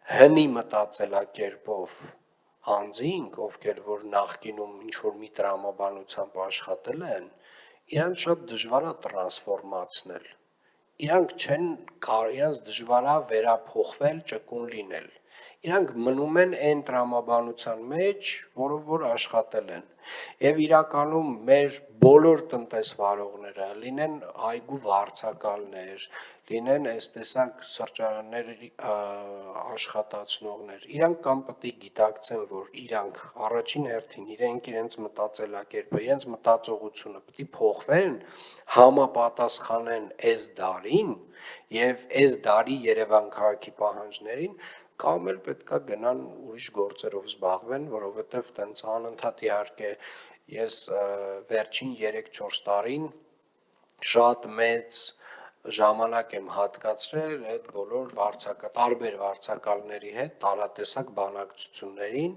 հնի մտածելակերպով անձինք, ովքեր որ նախկինում ինչ-որ մի տրամաբանությամբ աշխատել են, իրանց շատ դժվար է տրանսֆորմացնել, իրանց դժվար է վերափոխվել, ճկուն լինել, իրանք մնում են այն տրամաբանության մեջ, որով որ աշխատել են, և իրականում մեր բոլոր տնտեսվարողները, լինեն այգու վարձակալներ, լինեն այս տեսակ սրճարանների աշխատացնողներ, իրանք կամ պետք է գիտակցեն, որ իրանք առաջին հերթին իրենց մտածելակերպը, իրենց մտածողությունը պետք է փոխվեն, համապատասխանեն այս դարին և այս դարի Երևան քաղաքի պահանջներին, կամ էլ պետք է գնան ուրիշ գործերով զբաղվեն, որովհետև տենց անընդհատ իհարկե ես վերջին 3-4 տարին շատ մեծ ժամանակ եմ հատկացրել այդ բոլոր տարբեր վարձակալների հետ տարատեսակ բանակցություններին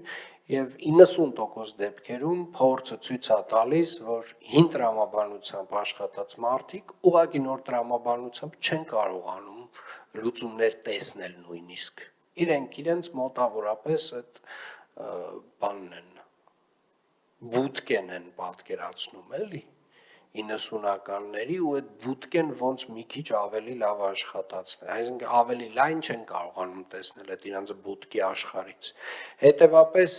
և 90% դեպքերում փորձը ցույց է տալիս, որ հին տրամաբանությամբ աշխատած մարդիկ ուղղակի նոր տրամաբանությամբ չեն կարողանում լուծումներ տեսնել նույնիսկ, իրենց մոտավորապես այդ բանն են, բուդկեն են պատկերացնում էլի 90-ականների ու այդ բուդկեն ոնց մի քիչ ավելի լավ աշխատացնել, այսինքն ավելի լայն չեն կարողանում տեսնել այդ իրանց բուդկի աշխարհից, հետևապես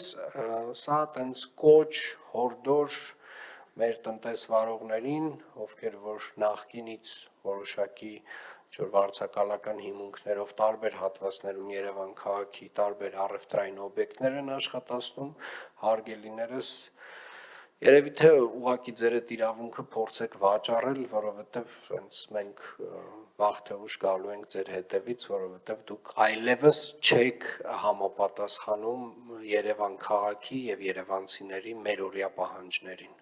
սա տենց կոչ, հորդոր մեր տնտեսվարողներին, ովքեր որ նախկինից որոշակի վարձակալական հիմունքներով տարբեր հատվածներում Երևան քաղաքի տարբեր առևտրային օբյեկտներ են աշխատացնում, հարգելիներս, երևի թե ուղղակի ձեր այդ իրավունքը փորձեք վաճառել, որովհետև մենք վաղ թե ուշ գալու ենք ձեր հետևից, որովհետև դուք այլևս չեք համապատասխանում Երևան քաղաքի և երևանցիների մերօրյա պահանջներին։